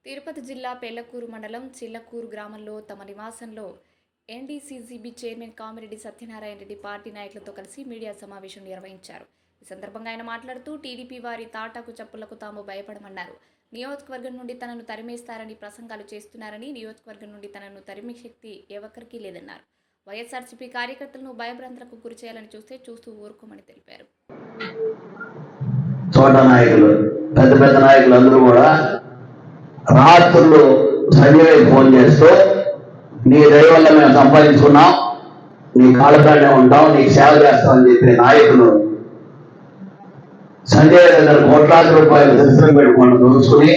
తిరుపతి జిల్లా పెళ్లకూరు మండలం చిల్లకూరు గ్రామంలో తమ నివాసంలో ఎన్డీసీజీబీ చైర్మన్ కామిరెడ్డి సత్యనారాయణ రెడ్డి పార్టీ నాయకులతో కలిసి మీడియా సమావేశం నిర్వహించారు. ఈ సందర్భంగా ఆయన మాట్లాడుతూ టీడీపీ వారి తాటాకు చప్పులకు తాము భయపడమన్నారు. నియోజకవర్గం నుండి తనను తరిమేస్తారని ప్రసంగాలు చేస్తున్నారని, నియోజకవర్గం నుండి తనను తరిమే శక్తి ఎవరికీ లేదన్నారు. వైఎస్ఆర్సీపీ కార్యకర్తలను భయభ్రాంతులకు గురి చేయాలని చూస్తూ ఊరుకోమని తెలిపారు. చోట నాయకులు పెద్ద పెద్ద నాయకులు అందరూ కూడా రాత్రులు సంజయ్ ఫోన్ చేస్తూ నీ దయ వల్ల మేము సంపాదించుకున్నాం, నీ కాళ్ళకాడనే ఉంటాం, నీకు సేవ చేస్తామని చెప్పిన నాయకులు సంజయ్ దగ్గర కోట్లాది రూపాయలు దర్శనం పెట్టుకుని దోచుకుని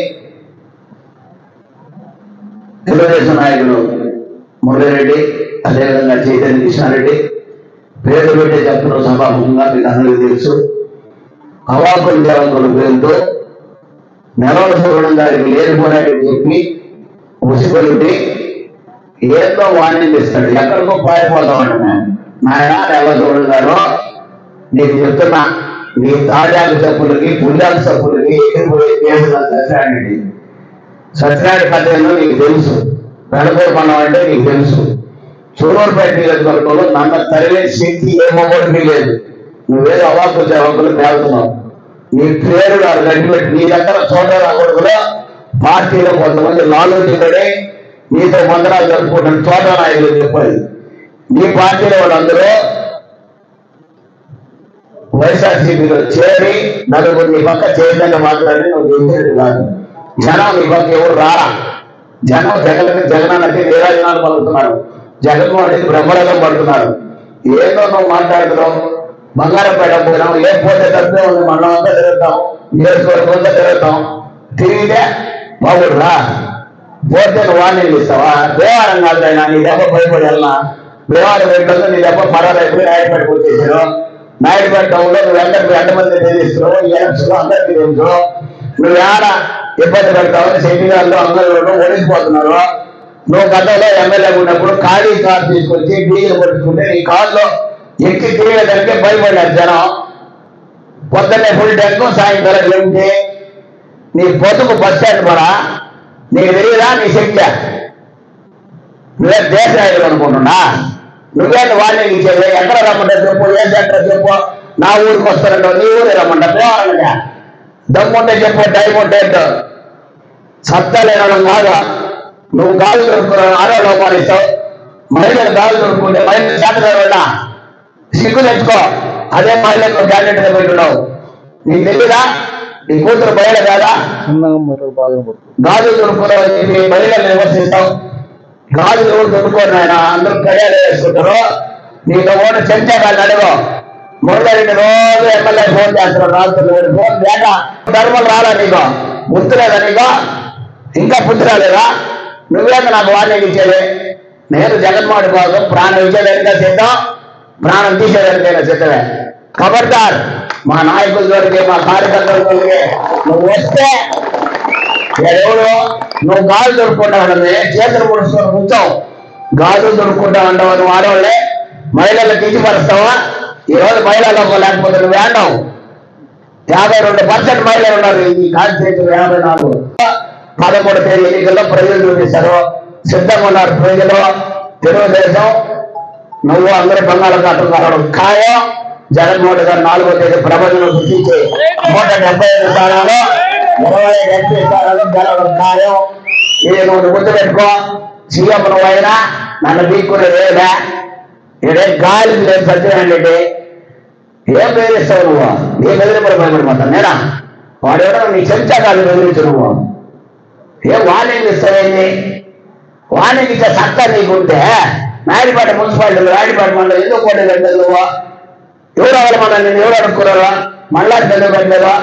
తెలుగుదేశం నాయకులు మురళిరెడ్డి, అదేవిధంగా చైతన్య కృష్ణారెడ్డి పేరు పెట్టి చెప్తున్న సభాముఖంగా మీకు అందరికీ తెలుసు. అవాకులు దేవతల పేరుతో నెలల చూడడం గారికి లేనిపోయినట్టు చెప్పి ఉసిగొలిపి ఏదో వాణ్యం ఇస్తాడు. ఎక్కడికో పారిపోతామంట. నాయన నెల చూడడం గారు నీకు చెప్తున్నా, నీ తాజాకు చెప్పులకి పుల్యాకు చెప్పులకి ఎగిరిపోయే కేసులు సత్యనారాయణ కథలో నీకు తెలుసు, వెనకోపడం అంటే నీకు తెలుసు. చూడూరుపేట నియోజకవర్గంలో నన్ను తరిగే శక్తి ఏమోడికి లేదు. నువ్వేదో అవాకు జవాకులు పేలుతున్నావు. నీ పేరు గట్టిపెట్టి నీ దగ్గర చోటరాకూడదులో పార్టీలో కొంతమంది లాలూటీలనే నీతో మందరాలు జరుపుకుంటున్న చోట నాయకులు చెప్పాలి. నీ పార్టీలో వాళ్ళందరూ వైఎస్ఆర్సీపీలో చేరి నలుగురు నీ పక్క చేయకుండా మాట్లాడి నువ్వు గెలిచేది కాదు. జనం నీ పక్క ఎవరు రారా. జనం జగనన్నకి నీరాజనాలు పలుకుతున్నారు, జగన్మోహన్ రెడ్డి బ్రహ్మరథం పడుతున్నారు. ఏదో నువ్వు మాట్లాడుతున్నావు. బంగారపేట పోయినాం, లేకపోతే తప్పే ఉంది, మనం అంతా తిరుగుతాం, నియోజకవర్గం అంతా తిరుగుతాం. తిరిగితే బాబుడు రా, పోతే నువ్వు వార్నింగ్ ఇస్తావా? దేవారం కాదైనా నీ దెబ్బ భయపడి వెళ్ళినా దేవారం పెట్టడంతో నీ దెబ్బ పరారైపోయి నాయుడుపేటకు వచ్చేసారు. నాయుడుపేట టౌన్లో నువ్వు ఎంతమంది తెలియస్తున్నావు, ఈ ఎలక్షన్లో అందరికీ తెలుసు. నువ్వు ఏడ ఇబ్బంది పెడతావని సెంటిగాల్లో అందరూ ఓడిపోతున్నారు. నువ్వు గతంలో ఎమ్మెల్యే ఉన్నప్పుడు ఖాళీ కారు తీసుకొచ్చి డీజిల్ పట్టుకుంటే నీ కారులో ఎక్కి తిరిగేదానికి భయపడ్డారు జనం. పొద్దున్నే ఫుల్ ట్యాంక్, సాయంకాలం ఏమిటి నీ పొద్దుకు బస్ స్టాండ్ పడా? నీకు తెలియదా నీ శక్తి? నువ్వే దేశ నాయకులు అనుకుంటున్నా? నువ్వేంటి వాళ్ళని ఇచ్చేది? ఎక్కడ రమ్మంటే చెప్పు, ఏ సెంటర్ చెప్పు. నా ఊరికి వస్తారంటో నీ ఊరే రమ్మంటా పోవాలన్నా దమ్ముంటే చెప్పు, టైం ఉంటే సత్తా లేనడం కాదు. నువ్వు గాలు దొరుకుతున్నావు, ఆరోగ్యం లోపాలిస్తావు. మహిళలు గాలు దొరుకుతుంటే మహిళలు చేతగా సిగ్గు తెచ్చుకో. అదే మహిళలు క్యాండిడేట్ పెట్టున్నావు. నీకు తెలియదా? నీ కూతురు బయట కాదా? గాజులు దొరుకుతున్నావు అని చెప్పి మహిళలు విమర్శిస్తావు. గాజులు ఎవరు దొరుకుకోరు ఆయన, అందరూ కడియాలు వేసుకుంటారు. నీకు ఓటు చెంచాగాళ్ళు అడగో. మురళిరెడ్డి రోజు ఎమ్మెల్యే ఫోన్ చేస్తారు, రాత్రులు ఫోన్ లేక ధర్మం రాలా నీకు? బుద్ధి లేదా నీకు? ఇంకా బుద్ధి రాలేదా? నువ్వేంత నాకు వార్నింగ్ ఇచ్చేది? నేను జగన్మోహన్ కోసం ప్రాణం ఇచ్చేదానిగా సిద్ధం, ప్రాణం తీసేదానికైనా సిద్ధమే. ఖబర్దార్, మా నాయకుల దొరికి, మా కార్యకర్తల దొరికి నువ్వు వస్తే ఎవరు నువ్వు గాజు దొరుకుంటా ఉండదు, చేతులు ముడుచుకొని కూర్చోవు. గాజులు దొరుకుంటా ఉండవు. నువ్వు ఆడవాళ్ళే మహిళలకు కించిపరుస్తావా? ఈరోజు మహిళలు లేకపోతే నువ్వు వేండవు. 52% మహిళలు ఉన్నారు ఈ కాన్స్టిట్యూషన్. 54 13 తేదీ ఎన్నికల్లో ప్రజలు చూపిస్తారు. సిద్ధంగా ఉన్నారు ప్రజలు. తెలుగుదేశం నువ్వు అందరి బంగాళాఖాతం కావడం ఖాయం. జగన్మోహన్ గారు 4వ తేదీ ప్రబంధం గుర్తించి 175 స్థానాలు, 25 ఎంపీ స్థానాలు గెలవడం ఖాయం. ఇది నువ్వు గుర్తు పెట్టుకో. సీఎం నువ్వైనా నన్ను బీక్కునే లేదా? ఇదే గాలి లేదు సత్యనారాయణ రెడ్డి. ఏం బెదిరిస్తావు నువ్వు? నీ బెదిరింపులు భయపడిపోతాను నేనా? వాడెవడో నీ చెంచా కాదు బెదిరించు నువ్వు. ఏం వార్నింగ్ ఇస్తావేంటి? వార్నింగ్ ఇచ్చే సత్తా నీకుంటే నాయుడుపేట మున్సిపాలిటీలో, రాయుడుపేట మండలం ఎందుకు పోటీ పెట్టలేదు నువ్వు? ఎవరు అవ్వాలి మన నేను ఎవరు అనుకున్నారా? మండలానికి ఎందుకు పెట్టలేదా?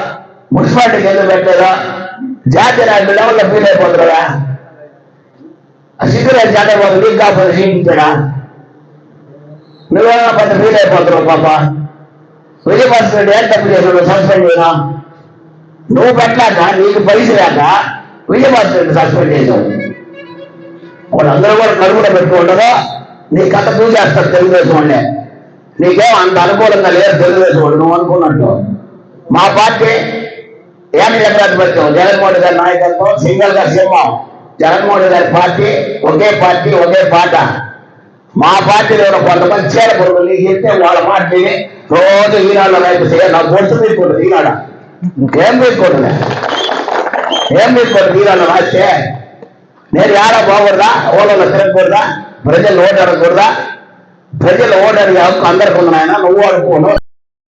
మున్సిపాలిటీకి ఎందుకు పెట్టలేదా? జాతీయ నాయకులు లెవెల్లో ఫీల్ అయిపోతున్నారా? సిగ్గురాజు జాతర పోతే నీకు కాకపోతే సీటించాడా? నువ్వేమో పెద్ద ఫీల్ అయిపోతున్నావు పాప. విజయభాస్కర్ రెడ్డి ఏం తప్పు చేసాడు? సస్పెండ్ చేయనా? నువ్వు పెట్టాక నీకు పైసలు లేక విజయభాస్కర్ రెడ్డి సస్పెండ్ చేశావు. వాళ్ళందరూ కూడా కడుపులో పెట్టుకుంటారో నీ కథ చూసేస్తారు తెలుగుదేశం వాళ్ళే. నీకేం అంత అనుకూలంగా లేదు తెలుగుదేశం వాళ్ళు నువ్వు అనుకున్నట్టు. మా పార్టీ ఏమి జగరాధిపత్యం జగన్మోహన్ గారి నాయకత్వం సింగల్ గా సింహం జగన్మోహన్ గారి పార్టీ ఒకే పాట మా పార్టీలో ఉన్న కొంతమంది చీర పురుగులు నీకు చెప్తే వాళ్ళ పార్టీని రోజు ఈనాడులో రైతు నా బొట్టు తీసుకుంటుంది ఈనాడ ఏం తీసుకుంటున్నా ఈనాడులో రాస్తే నేను ఏడా బాగుందా ఓళ్ళలో తిరగకూడదా ప్రజలు ఓటు అడగకూడదా ప్రజలు ఓటు అడిగే హక్కు అందరికి ఉంది నాయన నువ్వు అడుగుకోను